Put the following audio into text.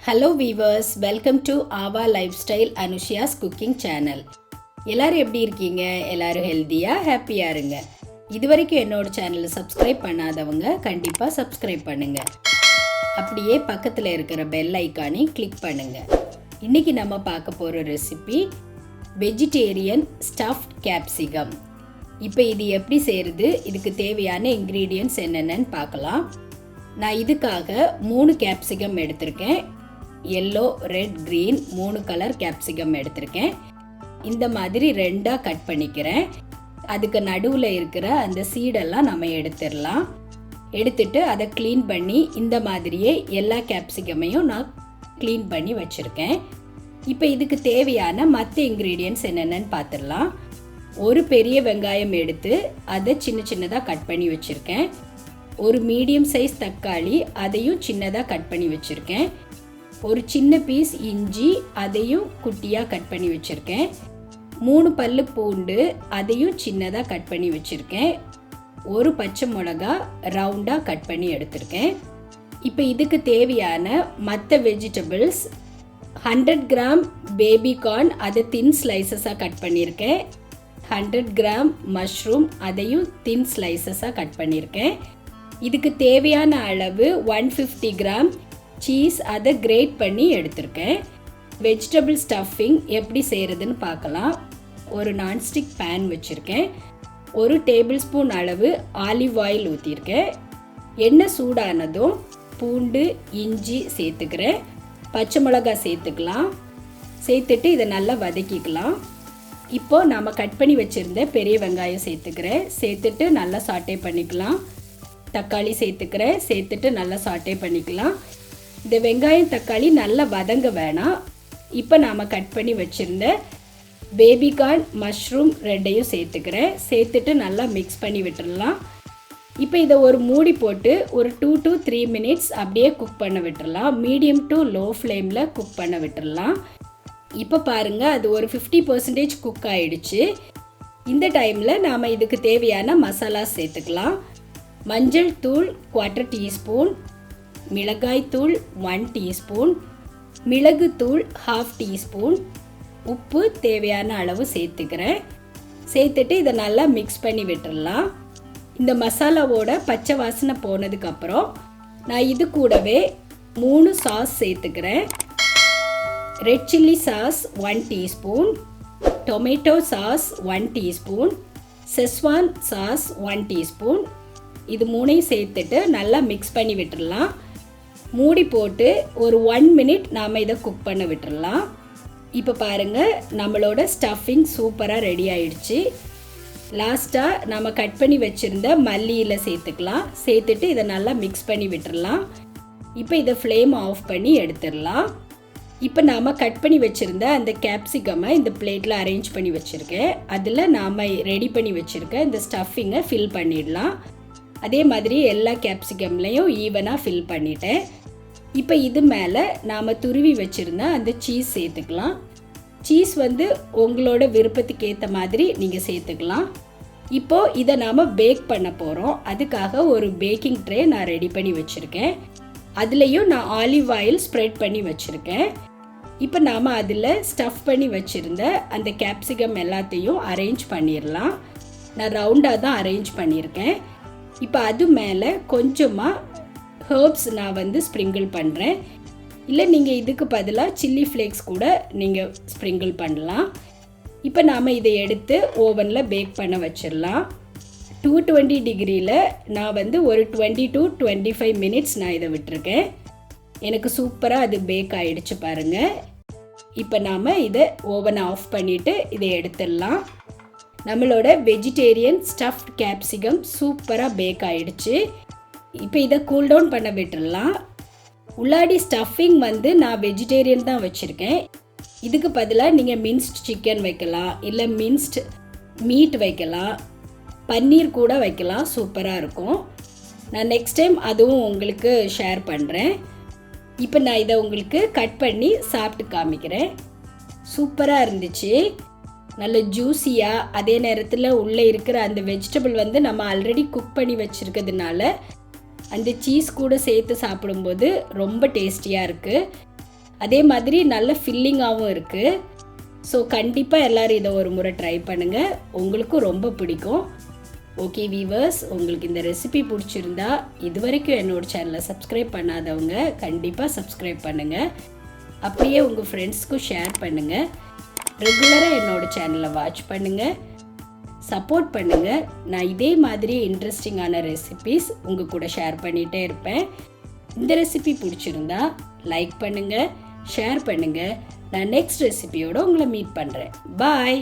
Hello viewers, welcome to AAVA Lifestyle Anushya's Cooking Channel. எல்லாரும் எப்படி இருக்கீங்க? எல்லாரும் ஹெல்தியா ஹாப்பியா இருங்க. இதுவரைக்கும் என்னோட சேனலை சப்ஸ்கிரைப் பண்ணாதவங்க கண்டிப்பா சப்ஸ்கிரைப் பண்ணுங்க. அப்படியே பக்கத்துல இருக்கிற பெல் ஐகானை கிளிக் பண்ணுங்க. இன்னைக்கு நம்ம பார்க்க போற ரெசிபி வெஜிடேரியன் ஸ்டஃப்ட் கேப்சிகம். இப்போ இது எப்படி செய்யறது? இதுக்கு தேவையான இன்கிரீடியன்ட்ஸ் என்னென்னு பார்க்கலாம். நான் இதுக்காக 3 கேப்சிகம் எடுத்திருக்கேன். Yellow, red, green 3 colour capsicum எடுத்திருக்கேன். இந்த மாதிரி 2ஆக கட் பண்ணிக்கிறேன். அதுக்கு நடுவில் இருக்கிற அந்த சீடெல்லாம் நம்ம எடுத்துடலாம். எடுத்துட்டு அதை க்ளீன் பண்ணி இந்த மாதிரியே எல்லா கேப்சிகமையும் நான் க்ளீன் பண்ணி வச்சுருக்கேன். இப்போ இதுக்கு தேவையான மற்ற இன்க்ரீடியன்ட்ஸ் என்னென்னு பார்த்துடலாம். ஒரு பெரிய வெங்காயம் எடுத்து அதை சின்ன சின்னதாக கட் பண்ணி வச்சுருக்கேன். ஒரு மீடியம் சைஸ் தக்காளி, அதையும் சின்னதாக கட் பண்ணி வச்சுருக்கேன். ஒரு சின்ன பீஸ் இஞ்சி, அதையும் குட்டியாக கட் பண்ணி வச்சுருக்கேன். 3 பல்லு பூண்டு, அதையும் சின்னதாக கட் பண்ணி வச்சுருக்கேன். ஒரு பச்சை மிளகா ரவுண்டாக கட் பண்ணி எடுத்திருக்கேன். இப்போ இதுக்கு தேவையான மற்ற வெஜிடபிள்ஸ் 100 கிராம் பேபி கார்ன், அதை தின் ஸ்லைசஸாக கட் பண்ணியிருக்கேன். 100 கிராம் மஷ்ரூம், அதையும் தின் ஸ்லைசஸாக கட் பண்ணியிருக்கேன். இதுக்கு தேவையான அளவு 150 கிராம் சீஸ், அதை கிரேட் பண்ணி எடுத்திருக்கேன். வெஜிடபிள் ஸ்டஃபிங் எப்படி செய்கிறதுன்னு பார்க்கலாம். ஒரு நான்ஸ்டிக் பேன் வச்சுருக்கேன். 1 டேபிள் ஸ்பூன் அளவு ஆலிவ் ஆயில் ஊற்றிருக்கேன். எண்ணெய் சூடானதும் பூண்டு, இஞ்சி சேர்த்துக்கிறேன். பச்சை மிளகாய் சேர்த்துக்கலாம். சேர்த்துட்டு இதை நல்லா வதக்கிக்கலாம். இப்போது நம்ம கட் பண்ணி வச்சுருந்த பெரிய வெங்காயம் சேர்த்துக்கிறேன். சேர்த்துட்டு நல்லா சாட்டே பண்ணிக்கலாம். தக்காளி சேர்த்துக்கிறேன். சேர்த்துட்டு நல்லா சாட்டே பண்ணிக்கலாம். இந்த வெங்காயம் தக்காளி நல்லா வதங்க வேணாம். இப்போ நாம் கட் பண்ணி வச்சுருந்த பேபி கார்ன், மஷ்ரூம் 2ஐயும் சேர்த்துக்கிறேன். சேர்த்துட்டு நல்லா மிக்ஸ் பண்ணி விட்டுடலாம். இப்போ இதை ஒரு மூடி போட்டு ஒரு 2 to 3 மினிட்ஸ் அப்படியே குக் பண்ண விட்டுடலாம். மீடியம் டு லோ ஃப்ளேமில் குக் பண்ண விட்டுடலாம். இப்போ பாருங்கள், அது ஒரு 50% குக் ஆகிடுச்சு. இந்த டைமில் நாம் இதுக்கு தேவையான மசாலா சேர்த்துக்கலாம். மஞ்சள் தூள் 1/4 டீஸ்பூன், மிளகாய் தூள் 1 டீஸ்பூன், மிளகு தூள் 1/2 டீஸ்பூன், உப்பு தேவையான அளவு சேர்த்துக்கிறேன். சேர்த்துட்டு இதை நல்லா மிக்ஸ் பண்ணி விட்டுடலாம். இந்த மசாலாவோட பச்சை வாசனை போனதுக்கப்புறம் நான் இது கூடவே 3 சாஸ் சேர்த்துக்கிறேன். Red chilli sauce 1 teaspoon, tomato sauce 1 teaspoon, schezwan sauce 1 teaspoon. இது 3ஐயும் சேர்த்துட்டு நல்லா மிக்ஸ் பண்ணி விட்டுடலாம். மூடி போட்டு ஒரு 1 மினிட் நாம் இதை குக் பண்ண விட்டுடலாம். இப்போ பாருங்கள், நம்மளோட ஸ்டஃபிங் சூப்பராக ரெடி ஆயிடுச்சு. லாஸ்ட்டாக நம்ம கட் பண்ணி வச்சுருந்த மல்லியில் சேர்த்துக்கலாம். சேர்த்துட்டு இதை நல்லா மிக்ஸ் பண்ணி விட்டுடலாம். இப்போ இதை ஃப்ளேம் ஆஃப் பண்ணி எடுத்துடலாம். இப்போ நாம் கட் பண்ணி வச்சுருந்த அந்த கேப்சிகமை இந்த பிளேட்டில் அரேஞ்ச் பண்ணி வச்சுருக்கேன். அதில் நாம் ரெடி பண்ணி வச்சுருக்க இந்த ஸ்டஃபிங்கை ஃபில் பண்ணிடலாம். அதே மாதிரி எல்லா கேப்சிகம்லையும் ஈவனாக ஃபில் பண்ணிட்டேன். இப்போ இது மேலே நாம் துருவி வச்சுருந்த அந்த சீஸ் சேர்த்துக்கலாம். சீஸ் உங்களோட விருப்பத்துக்கு ஏற்ற மாதிரி நீங்கள் சேர்த்துக்கலாம். இப்போது இதை நாம் பேக் பண்ண போகிறோம். அதுக்காக ஒரு பேக்கிங் ட்ரே நான் ரெடி பண்ணி வச்சுருக்கேன். அதுலேயும் நான் ஆலிவ் ஆயில் ஸ்ப்ரெட் பண்ணி வச்சுருக்கேன். இப்போ நாம் அதில் ஸ்டஃப் பண்ணி வச்சுருந்த அந்த கேப்சிகம் எல்லாத்தையும் அரேஞ்ச் பண்ணிடலாம். நான் ரவுண்டாக தான் அரேஞ்ச் பண்ணியிருக்கேன். இப்போ அது மேலே கொஞ்சமாக ஹர்ப்ஸ் நான் ஸ்ப்ரிங்கிள் பண்ணுறேன். இல்லை நீங்கள் இதுக்கு பதிலாக சில்லி ஃப்ளேக்ஸ் கூட நீங்கள் ஸ்ப்ரிங்கிள் பண்ணலாம். இப்போ நாம் இதை எடுத்து ஓவனில் பேக் பண்ண வச்சிடலாம். 220 டிகிரியில் நான் ஒரு 20 to 25 மினிட்ஸ் நான் இதை விட்டுருக்கேன். எனக்கு சூப்பராக அது பேக் ஆகிடுச்சு பாருங்கள். இப்போ நாம் இதை ஓவனை ஆஃப் பண்ணிவிட்டு இதை எடுத்துடலாம். நம்மளோட வெஜிடேரியன் ஸ்டஃப்ட் கேப்சிகம் சூப்பராக பேக் ஆகிடுச்சு. இப்போ இதை கூல் டவுன் பண்ண விட்டுடலாம். உள்ளாடி ஸ்டஃபிங் நான் வெஜிடேரியன் தான் வச்சுருக்கேன். இதுக்கு பதிலாக நீங்கள் மின்ஸ்ட் சிக்கன் வைக்கலாம், இல்லை மின்ஸ்ட் மீட் வைக்கலாம், பன்னீர் கூட வைக்கலாம். சூப்பராக இருக்கும். நான் நெக்ஸ்ட் டைம் அதுவும் உங்களுக்கு ஷேர் பண்ணுறேன். இப்போ நான் இதை உங்களுக்கு கட் பண்ணி சாப்பிட்டு காமிக்கிறேன். சூப்பராக இருந்துச்சு. நல்ல ஜூஸியாக, அதே நேரத்தில் உள்ளே இருக்கிற அந்த வெஜிடபிள் நம்ம ஆல்ரெடி குக் பண்ணி வச்சுருக்கிறதுனால அந்த சீஸ் கூட சேர்த்து சாப்பிடும்போது ரொம்ப டேஸ்டியாக இருக்குது. அதே மாதிரி நல்ல ஃபில்லிங்காகவும் இருக்குது. ஸோ கண்டிப்பாக எல்லோரும் இதை ஒரு முறை ட்ரை பண்ணுங்கள், உங்களுக்கும் ரொம்ப பிடிக்கும். ஓகே வீவர்ஸ், உங்களுக்கு இந்த ரெசிபி பிடிச்சிருந்தா இது வரைக்கும் என்னோடய சேனலை சப்ஸ்கிரைப் பண்ணாதவங்க கண்டிப்பாக சப்ஸ்கிரைப் பண்ணுங்கள். அப்படியே உங்கள் ஃப்ரெண்ட்ஸ்க்கும் ஷேர் பண்ணுங்கள். ரெகுலராக என்னோடய சேனலை வாட்ச் பண்ணுங்கள், சப்போர்ட் பண்ணுங்கள். நான் இதே மாதிரி இன்ட்ரெஸ்டிங்கான ரெசிபீஸ் உங்கள் கூட ஷேர் பண்ணிகிட்டே இருப்பேன். இந்த ரெசிபி பிடிச்சிருந்தா லைக் பண்ணுங்கள், ஷேர் பண்ணுங்கள். நான் நெக்ஸ்ட் ரெசிபியோடு உங்களை மீட் பண்ணுறேன். பாய்.